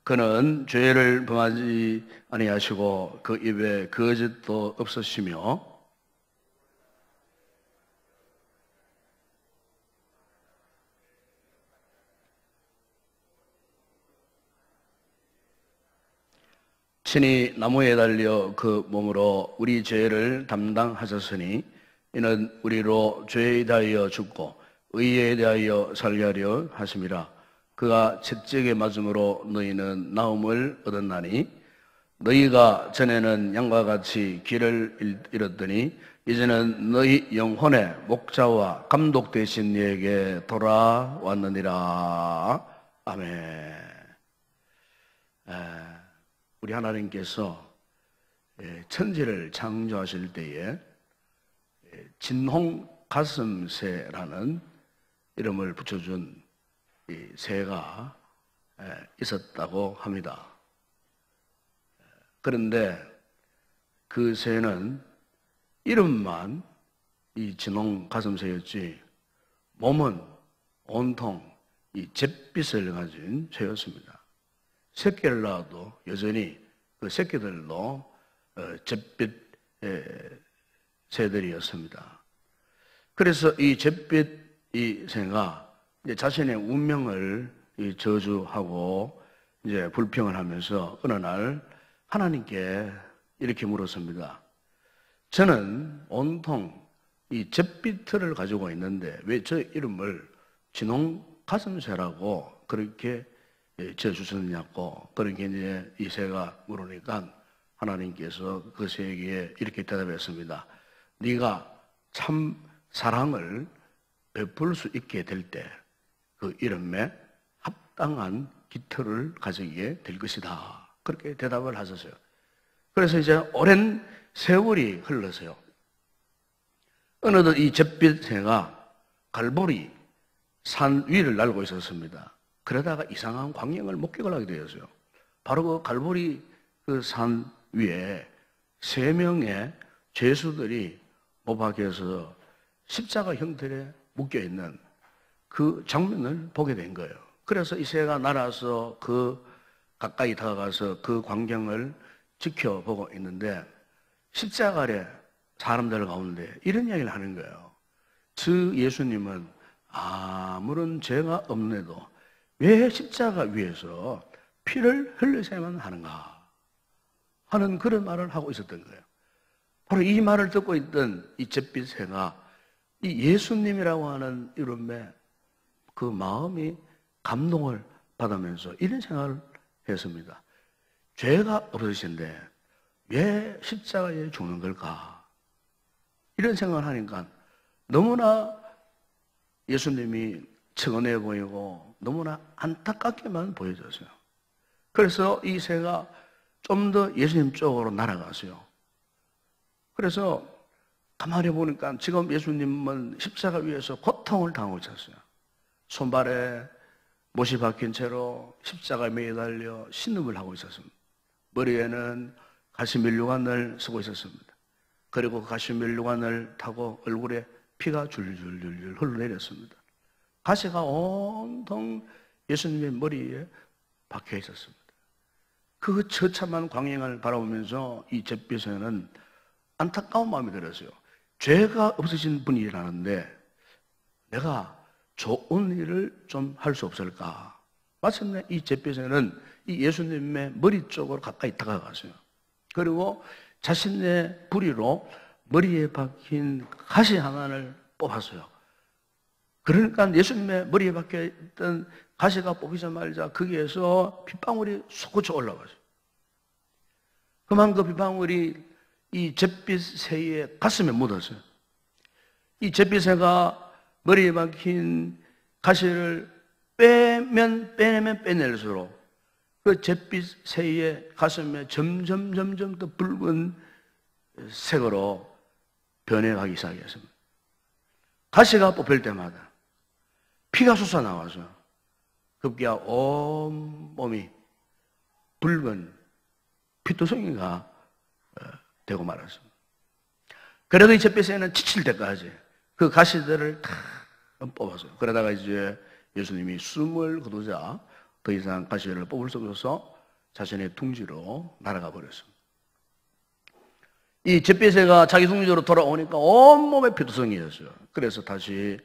그는 죄를 범하지 아니하시고 그 입에 거짓도 없으시며 친히 나무에 달려 그 몸으로 우리 죄를 담당하셨으니 이는 우리로 죄에 대하여 죽고 의에 대하여 살게 하려 하심이라. 그가 채찍에 맞음으로 너희는 나음을 얻었나니 너희가 전에는 양과 같이 길을 잃었더니 이제는 너희 영혼의 목자와 감독 되신 이에게 돌아왔느니라. 아멘. 우리 하나님께서 천지를 창조하실 때에 진홍 가슴새라는 이름을 붙여준 이 새가 있었다고 합니다. 그런데 그 새는 이름만 이 진홍 가슴새였지 몸은 온통 이 잿빛을 가진 새였습니다. 새끼를 낳아도 여전히 그 새끼들도 잿빛 새들이었습니다. 그래서 이 잿빛 이 새가 이제 자신의 운명을 저주하고 이제 불평을 하면서 어느 날 하나님께 이렇게 물었습니다. 저는 온통 이 잿빛을 가지고 있는데 왜 저 이름을 진홍 가슴새라고 그렇게 지어주셨냐고 그렇게 이제 이 새가 물으니까 하나님께서 그 새에게 이렇게 대답했습니다. 네가 참 사랑을 베풀 수 있게 될 때 그 이름에 합당한 깃털을 가지게 될 것이다. 그렇게 대답을 하셨어요. 그래서 이제 오랜 세월이 흘러서요. 어느덧 이 잿빛 새가 갈보리 산 위를 날고 있었습니다. 그러다가 이상한 광경을 목격을 하게 되었어요. 바로 그 갈보리 그 산 위에 3명의 죄수들이 못 박혀서 십자가 형태에 묶여있는 그 장면을 보게 된 거예요. 그래서 이 새가 날아서 그 가까이 다가가서 그 광경을 지켜보고 있는데 십자가 아래 사람들 가운데 이런 이야기를 하는 거예요. 저 예수님은 아무런 죄가 없는데도 왜 십자가 위에서 피를 흘리셔야만 하는가 하는 그런 말을 하고 있었던 거예요. 바로 이 말을 듣고 있던 이 잿빛 새가 이 예수님이라고 하는 이름에 그 마음이 감동을 받으면서 이런 생각을 했습니다. 죄가 없으신데 왜 십자가에 죽는 걸까? 이런 생각을 하니까 너무나 예수님이 측은해 보이고 너무나 안타깝게만 보여졌어요. 그래서 이 새가 좀 더 예수님 쪽으로 날아갔어요. 그래서 가만히 보니까 지금 예수님은 십자가 위에서 고통을 당하고 있었어요. 손발에 못이 박힌 채로 십자가에 매달려 신음을 하고 있었습니다. 머리에는 가시면류관을 쓰고 있었습니다. 그리고 그 가시면류관을 타고 얼굴에 피가 줄줄줄줄 흘러내렸습니다. 가시가 온통 예수님의 머리에 박혀 있었습니다. 그 처참한 광경을 바라보면서 이 잿빛새는 안타까운 마음이 들었어요. 죄가 없으신 분이라는데 내가 좋은 일을 좀 할 수 없을까? 마침내 이 잿빛새는 이 예수님의 머리 쪽으로 가까이 다가갔어요. 그리고 자신의 부리로 머리에 박힌 가시 하나를 뽑았어요. 그러니까 예수님의 머리에 박혀있던 가시가 뽑히자마자 거기에서 핏방울이 솟구쳐 올라갔어요. 그만 그 핏방울이 이 잿빛 새의 가슴에 묻었어요. 이 잿빛 새가 머리에 박힌 가시를 빼내면 빼낼수록 그 잿빛 새의 가슴에 점점 더 붉은 색으로 변해가기 시작했습니다. 가시가 뽑힐 때마다 피가 솟아나와서 급기야 온 몸이 붉은 피투성이가 되고 말았습니다. 그래도 이 잿빛새는 지칠 때까지 그 가시들을 다 뽑았어요. 그러다가 이제 예수님이 숨을 거두자 더 이상 가시를 뽑을 수 없어서 자신의 둥지로 날아가 버렸습니다. 이 잿빛새가 자기 둥지로 돌아오니까 온몸에 피투성이었어요. 그래서 다시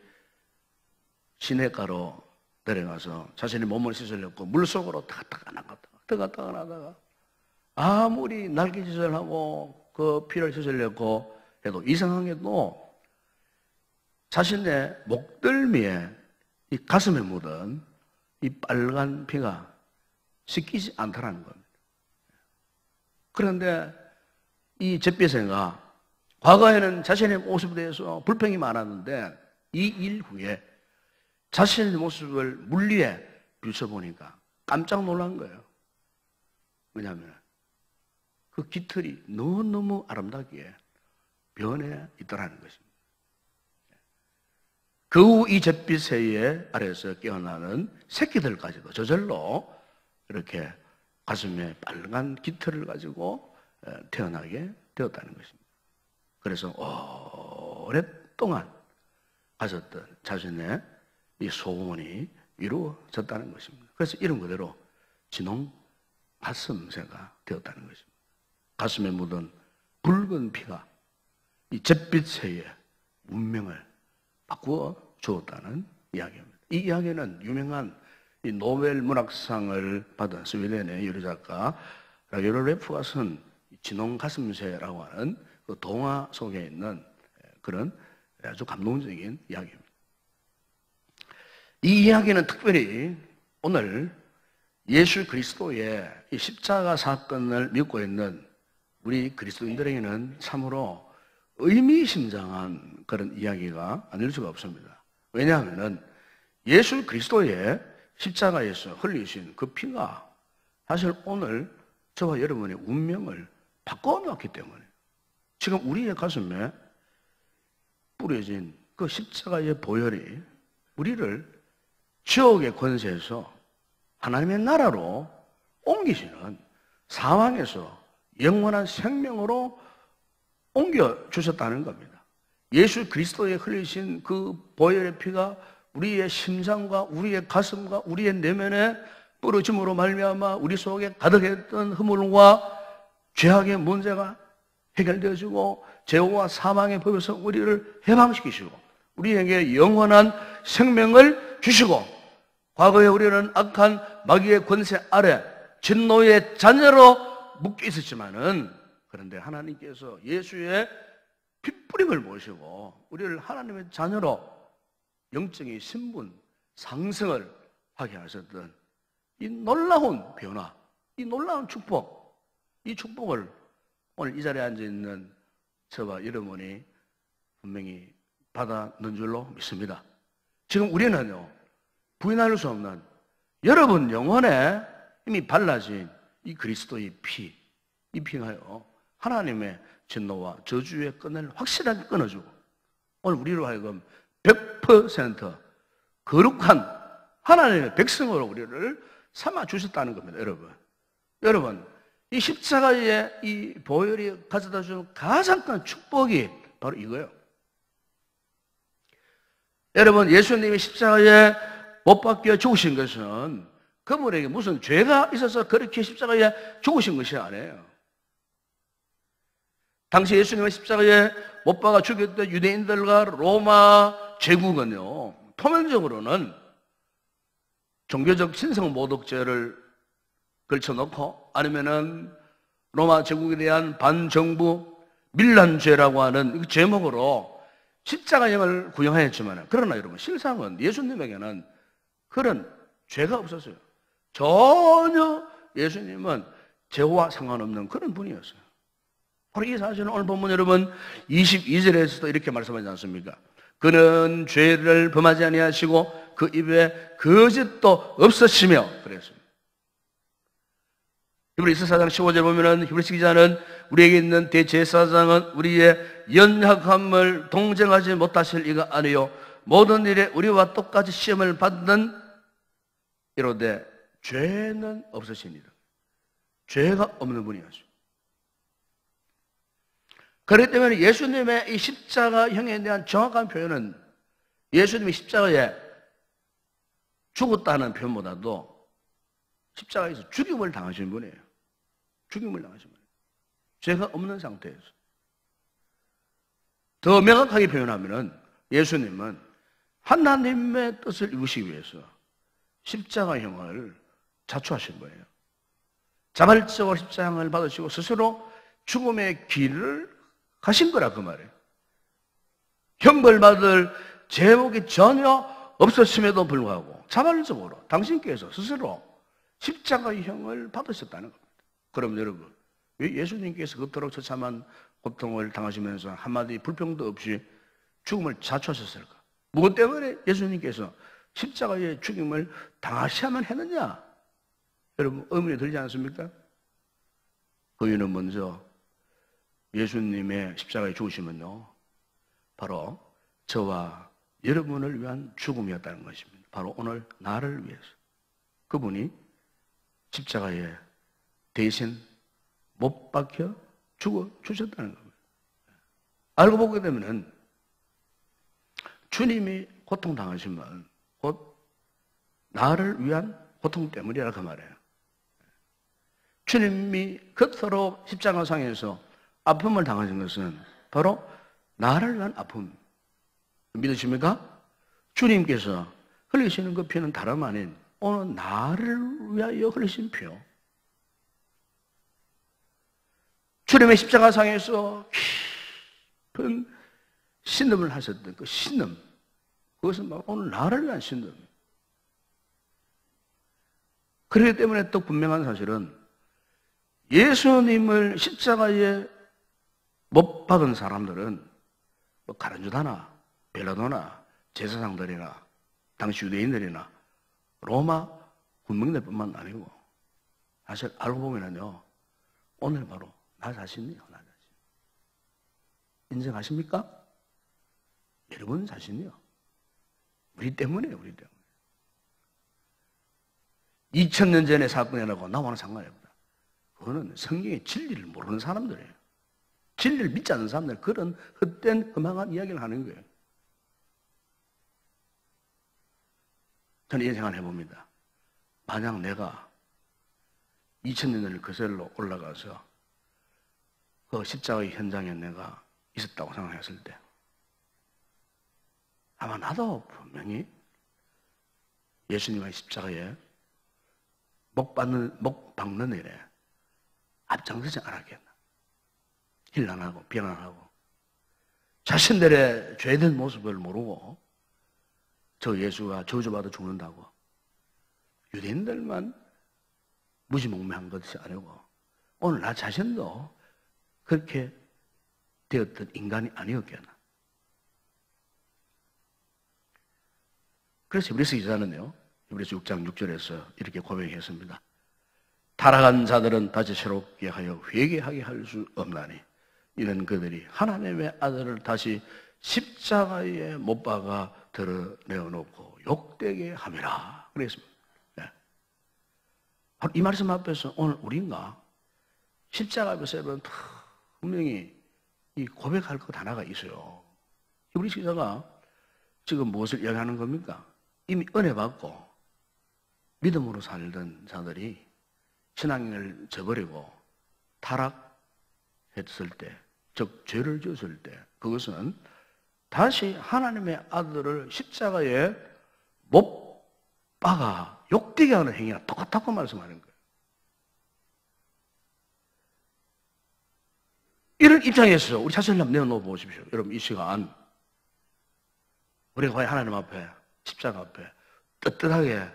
시냇가로 내려가서 자신의 몸을 씻으려고 물속으로 들어갔다가 나다가 아무리 날개짓을 하고 그 피를 씻으려고 해도 이상하게도 자신의 목덜미에 이 가슴에 묻은 이 빨간 피가 씻기지 않더라는 겁니다. 그런데 이 잿빛새가 과거에는 자신의 모습에 대해서 불평이 많았는데 이 일 후에 자신의 모습을 물리에 비춰보니까 깜짝 놀란 거예요. 왜냐하면 그 깃털이 너무너무 아름답게 변해 있더라는 것입니다. 그 후 이 잿빛새의 아래에서 깨어나는 새끼들까지도 저절로 이렇게 가슴에 빨간 깃털을 가지고 태어나게 되었다는 것입니다. 그래서 오랫동안 가졌던 자신의 이 소원이 이루어졌다는 것입니다. 그래서 이름 그대로 진홍 가슴새가 되었다는 것입니다. 가슴에 묻은 붉은 피가 이 잿빛새의 운명을 바꾸어 주었다는 이야기입니다. 이 이야기는 유명한 이 노벨 문학상을 받은 스웨덴의 요리작가 라게르 레프가 쓴 진홍 가슴새라고 하는 그 동화 속에 있는 그런 아주 감동적인 이야기입니다. 이 이야기는 특별히 오늘 예수 그리스도의 이 십자가 사건을 믿고 있는 우리 그리스도인들에게는 참으로 의미심장한 그런 이야기가 아닐 수가 없습니다. 왜냐하면 예수 그리스도의 십자가에서 흘리신 그 피가 사실 오늘 저와 여러분의 운명을 바꿔놓았기 때문에 지금 우리의 가슴에 뿌려진 그 십자가의 보혈이 우리를 지옥의 권세에서 하나님의 나라로 옮기시는 사망에서 영원한 생명으로 옮겨주셨다는 겁니다. 예수 그리스도에 흘리신 그 보혈의 피가 우리의 심장과 우리의 가슴과 우리의 내면에 뿌려짐으로 말미암아 우리 속에 가득했던 허물과 죄악의 문제가 해결되어지고 죄와 사망의 법에서 우리를 해방시키시고 우리에게 영원한 생명을 주시고 과거에 우리는 악한 마귀의 권세 아래 진노의 자녀로 묶여 있었지만은 그런데 하나님께서 예수의 핏부림을 모시고 우리를 하나님의 자녀로 영적인 신분 상승을 하게 하셨던 이 놀라운 변화, 이 놀라운 축복, 이 축복을 오늘 이 자리에 앉아있는 저와 여러분이 분명히 받아는 줄로 믿습니다. 지금 우리는요, 부인할 수 없는 여러분 영혼에 이미 발라진 이 그리스도의 피, 이 피가요, 하나님의 진노와 저주의 끈을 확실하게 끊어주고 오늘 우리로 하여금 100% 거룩한 하나님의 백성으로 우리를 삼아주셨다는 겁니다, 여러분. 여러분, 이 십자가의 이 보혈이 가져다 주는 가장 큰 축복이 바로 이거예요. 여러분, 예수님이 십자가에 못 박혀 죽으신 것은 그분에게 무슨 죄가 있어서 그렇게 십자가에 죽으신 것이 아니에요. 당시 예수님의 십자가에 못 박아 죽였던 유대인들과 로마 제국은요, 표면적으로는 종교적 신성 모독죄를 걸쳐놓고 아니면은 로마 제국에 대한 반정부 밀란죄라고 하는 제목으로 십자가형을 구형하였지만 그러나 여러분 실상은 예수님에게는 그런 죄가 없었어요. 전혀 예수님은 죄와 상관없는 그런 분이었어요. 바로 이 사실은 오늘 본문 여러분 22절에서도 이렇게 말씀하지 않습니까? 그는 죄를 범하지 아니하시고 그 입에 거짓도 없으시며 그랬습니다. 히브리서 4장 15절 보면은 히브리서 기자는 우리에게 있는 대제사장은 우리의 연약함을 동정하지 못하실 이가 아니요 모든 일에 우리와 똑같이 시험을 받는 이로되 죄는 없으십니다. 죄가 없는 분이었죠. 그렇기 때문에 예수님의 이 십자가형에 대한 정확한 표현은 예수님이 십자가에 죽었다는 표현보다도 십자가에서 죽임을 당하신 분이에요. 죽임을 당하신 분이에요. 죄가 없는 상태에서. 더 명확하게 표현하면은 예수님은 하나님의 뜻을 이루시기 위해서 십자가형을 자초하신 거예요. 자발적으로 십자가형을 받으시고 스스로 죽음의 길을 가신 거라 그 말이에요. 형벌받을 제목이 전혀 없었음에도 불구하고 자발적으로 당신께서 스스로 십자가형을 받으셨다는 겁니다. 그럼 여러분, 왜 예수님께서 그토록 처참한 고통을 당하시면서 한마디 불평도 없이 죽음을 자초하셨을까? 무엇 때문에 예수님께서 십자가의 죽임을 당하셔야만 했느냐? 여러분, 의문이 들지 않습니까? 그 이유는 먼저 예수님의 십자가에 죽으시면요, 바로 저와 여러분을 위한 죽음이었다는 것입니다. 바로 오늘 나를 위해서 그분이 십자가에 대신 못 박혀 죽어 주셨다는 겁니다. 알고 보게 되면은 주님이 고통당하시면 곧 나를 위한 고통 때문이라 그 말이에요. 주님이 그토록 십자가상에서 아픔을 당하신 것은 바로 나를 위한 아픔. 믿으십니까? 주님께서 흘리시는 그 피는 다름 아닌 오늘 나를 위하여 흘리신 피요. 주님의 십자가상에서 깊은 신음을 하셨던 그 신음, 그것은 바로 오늘 나를 위한 신음이에요. 그렇기 때문에 또 분명한 사실은 예수님을 십자가에 못 박은 사람들은 뭐 가룟유다나 벨라도나 제사장들이나 당시 유대인들이나 로마 군병들뿐만 아니고 사실 알고 보면은요, 오늘 바로 나 자신이요, 나 자신. 인정하십니까? 여러분 자신이요. 우리 때문이에요, 우리 때문에. 2000년 전의 사건이라고 나와는 상관이 없다. 그거는 성경의 진리를 모르는 사람들이에요. 진리를 믿지 않는 사람들, 그런 헛된 허망한 이야기를 하는 거예요. 저는 이런 생각을 해봅니다. 만약 내가 2000년 전을 거슬러 올라가서 그 십자가의 현장에 내가 있었다고 생각했을 때 아마 나도 분명히 예수님의 십자가에 목 박는 일에 앞장서지 않았겠나. 힐난하고 비난하고 자신들의 죄된 모습을 모르고 저 예수가 저주받아 죽는다고 유대인들만 무지몽매한 것이 아니고 오늘 나 자신도 그렇게 되었던 인간이 아니었겠나. 그래서 히브리서 기자는요, 히브리서 6장 6절에서 이렇게 고백했습니다. 타락한 자들은 다시 새롭게 하여 회개하게 할 수 없나니 이는 그들이 하나님의 아들을 다시 십자가에 못 박아 드러내어놓고 욕되게 함이라 그랬습니다. 네. 바로 이 말씀 앞에서 오늘 우리가 십자가 앞에서 여러분 분명히 이 고백할 것 하나가 있어요. 우리 기자가 지금 무엇을 이야기하는 겁니까? 이미 은혜 받고 믿음으로 살던 자들이 신앙을 저버리고 타락했을 때, 즉 죄를 지었을 때, 그것은 다시 하나님의 아들을 십자가에 못 박아 욕되게 하는 행위랑 똑같다고 말씀하는 거예요. 이런 입장에서 우리 자신을 한번 내어놓아 보십시오. 여러분, 이 시간 우리가 과연 하나님 앞에, 십자가 앞에 떳떳하게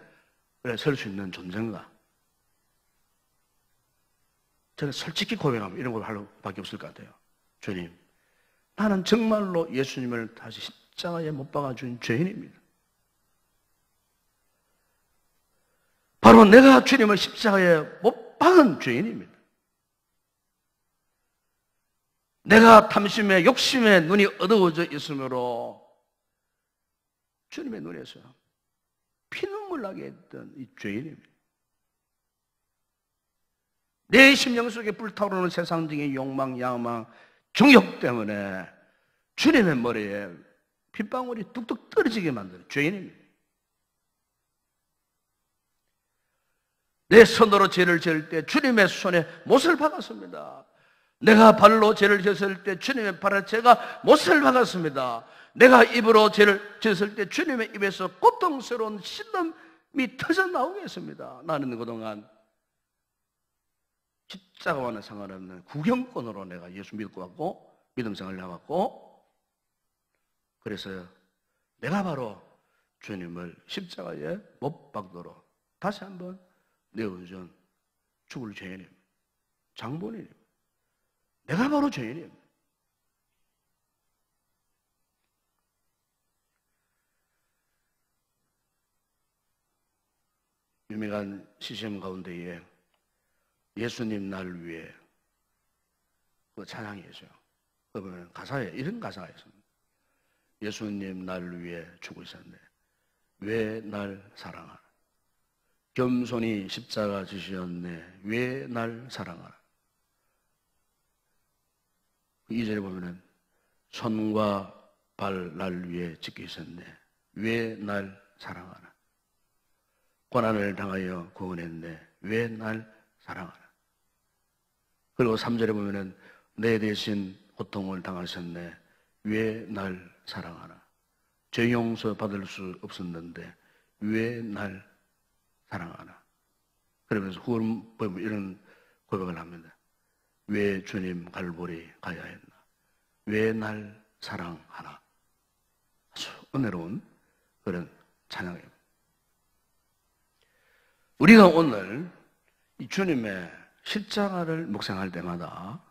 설 수 있는 존재인가? 저는 솔직히 고백하면 이런 걸 할 수밖에 없을 것 같아요. 주님, 나는 정말로 예수님을 다시 십자가에 못 박아준 죄인입니다. 바로 내가 주님을 십자가에 못 박은 죄인입니다. 내가 탐심에 욕심에 눈이 어두워져 있으므로 주님의 눈에서 피눈물 나게 했던 이 죄인입니다. 내 심령 속에 불타오르는 세상적인 욕망, 야망, 정욕 때문에 주님의 머리에 핏방울이 뚝뚝 떨어지게 만드는 죄인입니다. 내 손으로 죄를 지을 때 주님의 손에 못을 박았습니다. 내가 발로 죄를 지었을 때 주님의 발에 제가 못을 박았습니다. 내가 입으로 죄를 지었을 때 주님의 입에서 고통스러운 신음이 터져 나오겠습니다. 나는 그동안 십자가와는 상관없는 구경꾼으로 내가 예수 믿고 왔고 믿음 생활을 해왔고, 그래서 내가 바로 주님을 십자가에 못 박도록 다시 한번 내어준 죽을 죄인입니다. 장본인입니다. 내가 바로 죄인입니다. 유명한 CCM 가운데에 예수님 날 위해 그 찬양이 있어요. 그러면 가사에 이런 가사가 있습니다. 예수님 날 위해 죽으셨네. 왜 날 사랑하나? 겸손히 십자가 지셨네. 왜 날 사랑하나? 2절에 보면은 손과 발 날 위해 지키셨네. 왜 날 사랑하나? 고난을 당하여 구원했네. 왜 날 사랑하나? 그리고 3절에 보면은 내 대신 고통을 당하셨네. 왜 날 사랑하나? 죄 용서 받을 수 없었는데 왜 날 사랑하나? 그러면서 후원 보면 이런 고백을 합니다. 왜 주님 갈보리 가야 했나? 왜 날 사랑하나? 아주 은혜로운 그런 찬양입니다. 우리가 오늘 이 주님의 십자가를 묵상할 때마다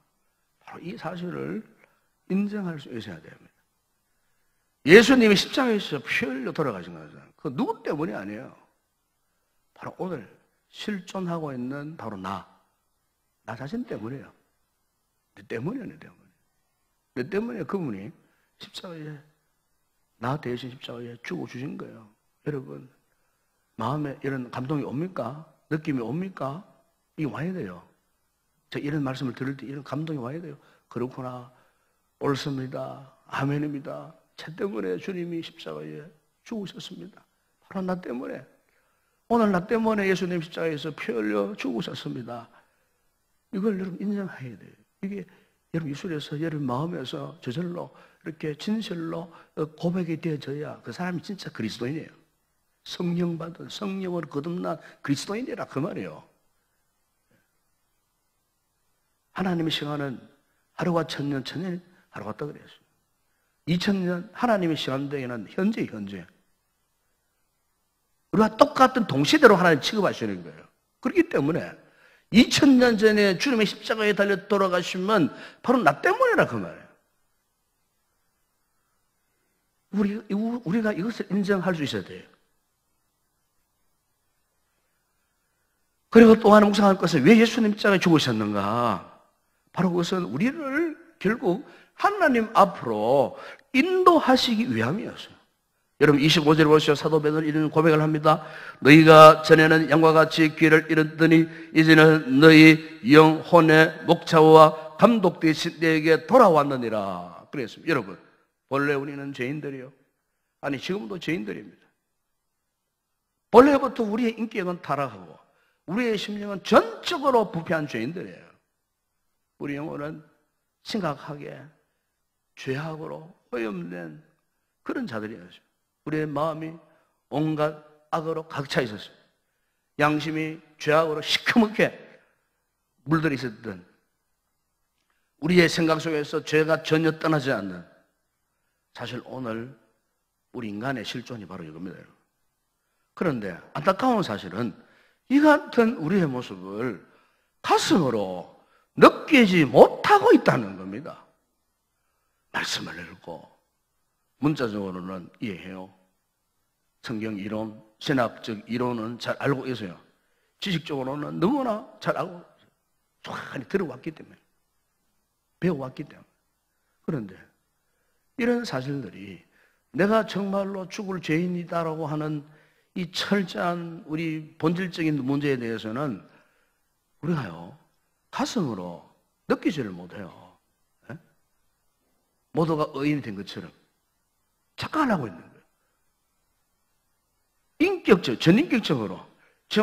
바로 이 사실을 인정할 수 있어야 됩니다. 예수님이 십자가에서 피 흘려 돌아가신 거죠. 그 누구 때문이 아니에요. 바로 오늘 실존하고 있는 바로 나 자신 때문이에요. 내 때문이에요, 내 때문에. 내 때문에 그분이 십자가에, 나 대신 십자가에 죽어주신 거예요. 여러분, 마음에 이런 감동이 옵니까? 느낌이 옵니까? 이게 와야 돼요. 제가 이런 말씀을 들을 때 이런 감동이 와야 돼요. 그렇구나. 옳습니다. 아멘입니다. 제 때문에 주님이 십자가에 죽으셨습니다. 바로 나 때문에. 오늘 나 때문에 예수님 십자가에서 피 흘려 죽으셨습니다. 이걸 여러분 인정해야 돼요. 이게 여러분 입술에서, 여러분 마음에서 저절로 이렇게 진실로 고백이 되어져야 그 사람이 진짜 그리스도인이에요. 성령 받은, 성령으로 거듭난 그리스도인이라 그 말이에요. 하나님의 시간은 하루가 천년, 천년이 하루 같다 그랬어요. 2000년 하나님의 시간대에는 현재. 우리가 똑같은 동시대로 하나님 취급하시는 거예요. 그렇기 때문에 2000년 전에 주님의 십자가에 달려 돌아가시면 바로 나 때문이라 그 말이에요. 우리가 이것을 인정할 수 있어야 돼요. 그리고 또 하나 묵상할 것은 왜 예수님 십자가에 죽으셨는가? 바로 그것은 우리를 결국 하나님 앞으로 인도하시기 위함이었어요. 여러분 25절에 보시죠. 사도 베드로는 이런 고백을 합니다. 너희가 전에는 양과 같이 귀를 잃었더니 이제는 너희 영혼의 목자와 감독 되신 내게 돌아왔느니라 그랬습니다. 여러분, 본래 우리는 죄인들이요. 아니 지금도 죄인들입니다. 본래부터 우리의 인격은 타락하고 우리의 심령은 전적으로 부패한 죄인들이에요. 우리 영혼은 심각하게 죄악으로 오염된 그런 자들이었어요. 우리의 마음이 온갖 악으로 가득 차 있었어요. 양심이 죄악으로 시커멓게 물들어 있었던 우리의 생각 속에서 죄가 전혀 떠나지 않는, 사실 오늘 우리 인간의 실존이 바로 이겁니다. 그런데 안타까운 사실은 이 같은 우리의 모습을 가슴으로 느끼지 못하고 있다는 겁니다. 말씀을 읽고 문자적으로는 이해해요. 성경 이론, 신학적 이론은 잘 알고 있어요. 지식적으로는 너무나 잘 알고 정확히 들어왔기 때문에, 배워왔기 때문에. 그런데 이런 사실들이 내가 정말로 죽을 죄인이다라고 하는 이 철저한 우리 본질적인 문제에 대해서는 우리가요 가슴으로 느끼지를 못해요. 네? 모두가 의인이 된 것처럼 착각을 하고 있는 거예요. 인격적, 전인격적으로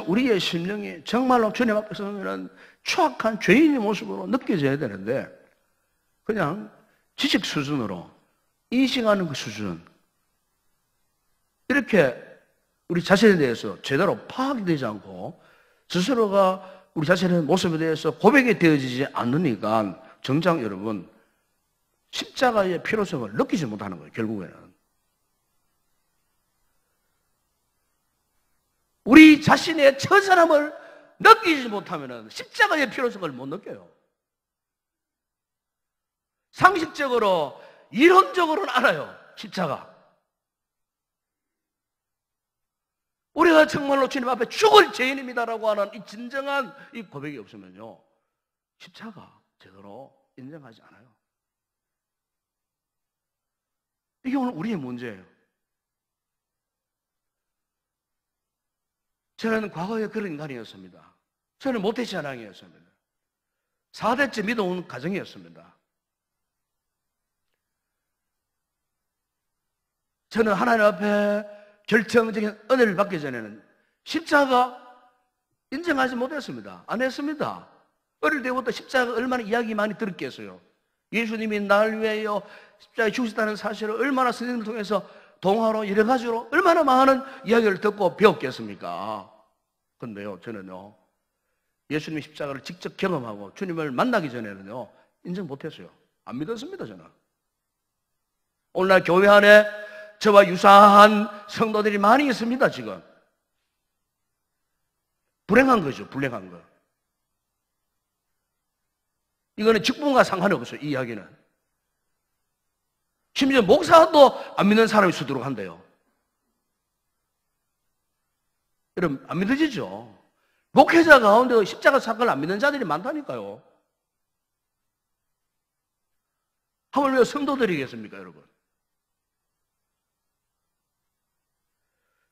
우리의 심령이 정말로 주님 앞에 서면 추악한 죄인의 모습으로 느껴져야 되는데 그냥 지식 수준으로 인식하는 그 수준, 이렇게 우리 자신에 대해서 제대로 파악이 되지 않고 스스로가 우리 자신의 모습에 대해서 고백이 되어지지 않으니까 정작 여러분 십자가의 필요성을 느끼지 못하는 거예요. 결국에는 우리 자신의 처절함을 느끼지 못하면 십자가의 필요성을 못 느껴요. 상식적으로 이론적으로는 알아요. 십자가. 우리가 정말로 주님 앞에 죽을 죄인입니다라고 하는 이 진정한 이 고백이 없으면요, 십자가 제대로 인정하지 않아요. 이게 오늘 우리의 문제예요. 저는 과거에 그런 인간이었습니다. 저는 모태신앙이었습니다. 4대째 믿어온 가정이었습니다. 저는 하나님 앞에 결정적인 은혜를 받기 전에는 십자가 인정하지 못했습니다. 안 했습니다. 어릴 때부터 십자가 얼마나 이야기 많이 들었겠어요. 예수님이 날 위하여 십자가에 죽으셨다는 사실을 얼마나 선생님을 통해서 동화로 여러 가지로 얼마나 많은 이야기를 듣고 배웠겠습니까? 근데요, 저는요, 예수님의 십자가를 직접 경험하고 주님을 만나기 전에는요, 인정 못했어요. 안 믿었습니다, 저는. 오늘날 교회 안에 저와 유사한 성도들이 많이 있습니다, 지금. 불행한 거죠, 불행한 거. 이거는 직분과 상관이 없어요, 이 이야기는. 심지어 목사도 안 믿는 사람이 수두룩 한대요. 여러분, 안 믿어지죠? 목회자 가운데 십자가 사건을 안 믿는 자들이 많다니까요. 하물 왜 성도들이겠습니까, 여러분?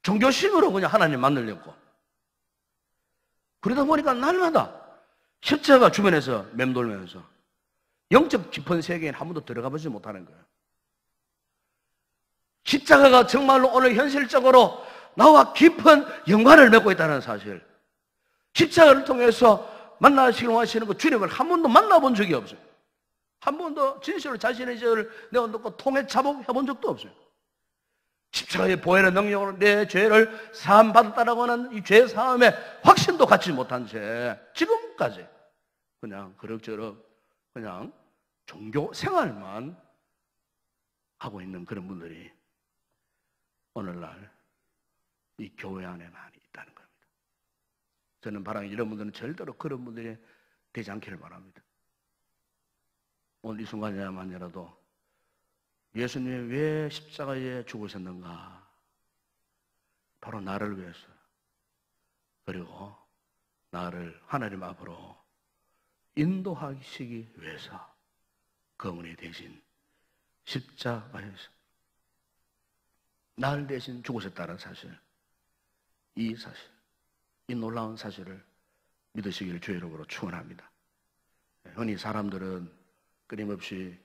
종교심으로 그냥 하나님 만들려고. 그러다 보니까 날마다 십자가 주변에서 맴돌면서 영적 깊은 세계에 한 번도 들어가 보지 못하는 거예요. 십자가가 정말로 오늘 현실적으로 나와 깊은 연관을 맺고 있다는 사실. 십자가를 통해서 만나시길 원하시는 그 주님을 한 번도 만나본 적이 없어요. 한 번도 진실로 자신의 죄를 내어놓고 통해 자복해본 적도 없어요. 십자가의 보혈의 능력으로 내 죄를 사함받았다라고 하는 이 죄 사함의 확신도 갖지 못한 채 지금까지 그냥 그럭저럭 그냥 종교 생활만 하고 있는 그런 분들이 오늘날 이 교회 안에 많이 있다는 겁니다. 저는 바람이 이런 분들은 절대로 그런 분들이 되지 않기를 바랍니다. 오늘 이 순간이야만이라도 예수님이 왜 십자가에 죽으셨는가? 바로 나를 위해서, 그리고 나를 하나님 앞으로 인도하시기 위해서 그분이 대신 십자가에서 나를 대신 죽으셨다는 사실, 이 사실, 이 놀라운 사실을 믿으시기를 주의 이름으로 축원합니다. 흔히 사람들은 끊임없이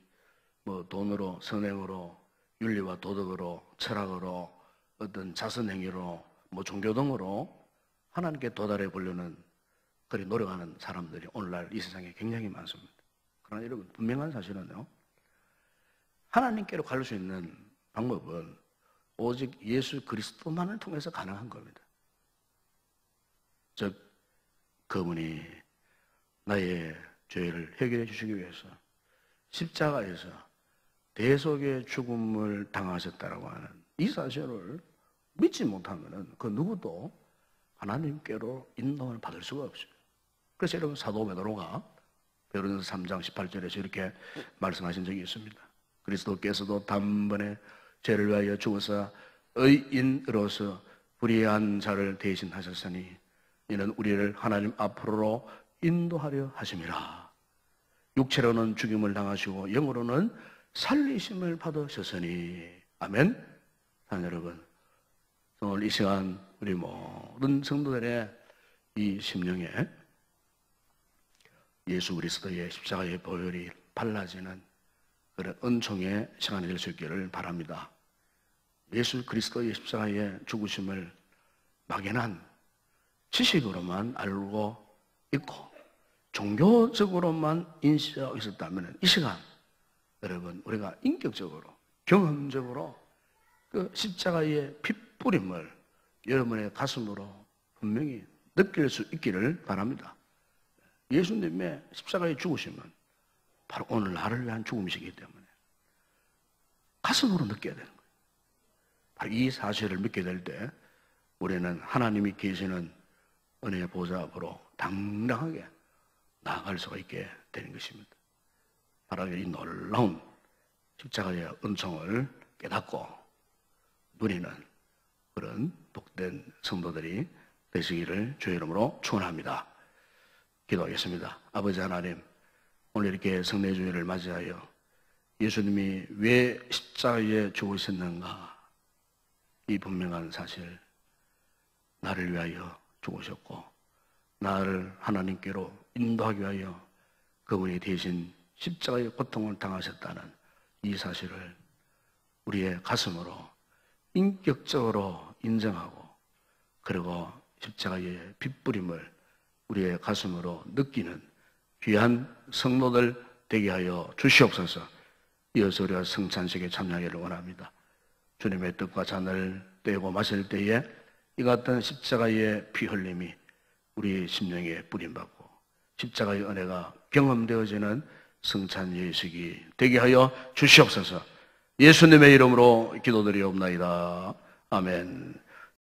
돈으로, 선행으로, 윤리와 도덕으로, 철학으로, 어떤 자선행위로, 종교 등으로 하나님께 도달해 보려는 그리 노력하는 사람들이 오늘날 이 세상에 굉장히 많습니다. 그러나 여러분, 분명한 사실은요, 하나님께로 갈 수 있는 방법은 오직 예수 그리스도만을 통해서 가능한 겁니다. 즉, 그분이 나의 죄를 해결해 주시기 위해서 십자가에서 대속의 죽음을 당하셨다라고 하는 이 사실을 믿지 못하면 그 누구도 하나님께로 인도를 받을 수가 없어요. 그래서 여러분, 사도 베드로가 베드로전서 3장 18절에서 이렇게 말씀하신 적이 있습니다. 그리스도께서도 단번에 죄를 위하여 죽어서 의인으로서 불의한 자를 대신하셨으니 이는 우리를 하나님 앞으로 인도하려 하심이라. 육체로는 죽임을 당하시고 영으로는 살리심을 받으셨으니. 아멘. 사랑 여러분, 오늘 이 시간 우리 모든 성도들의 이 심령에 예수 그리스도의 십자가의 보혈이 발라지는 그런 은총의 시간이 될 수 있기를 바랍니다. 예수 그리스도의 십자가의 죽으심을 막연한 지식으로만 알고 있고 종교적으로만 인식하고 있었다면 이 시간 여러분 우리가 인격적으로 경험적으로 그 십자가의 핏뿌림을 여러분의 가슴으로 분명히 느낄 수 있기를 바랍니다. 예수님의 십자가의 죽으심은 바로 오늘 나를 위한 죽음이시기 때문에 가슴으로 느껴야 되는 거예요. 바로 이 사실을 믿게 될 때 우리는 하나님이 계시는 은혜의 보좌 앞으로 당당하게 나아갈 수가 있게 되는 것입니다. 바로 이 놀라운 십자가의 은총을 깨닫고 누리는 그런 복된 성도들이 되시기를 주의 이름으로 축원합니다. 기도하겠습니다. 아버지 하나님, 오늘 이렇게 성례주일을 맞이하여 예수님이 왜 십자가에 죽으셨는가 이 분명한 사실, 나를 위하여 죽으셨고 나를 하나님께로 인도하기 위하여 그분이 대신 십자가의 고통을 당하셨다는 이 사실을 우리의 가슴으로 인격적으로 인정하고 그리고 십자가의 핏부림을 우리의 가슴으로 느끼는 귀한 성도들 되게 하여 주시옵소서. 이어서 우리가 성찬식에 참여하기를 원합니다. 주님의 뜻과 잔을 떼고 마실 때에 이 같은 십자가의 피 흘림이 우리 심령에 뿌림받고 십자가의 은혜가 경험되어지는 성찬 예식이 되게 하여 주시옵소서. 예수님의 이름으로 기도드리옵나이다. 아멘.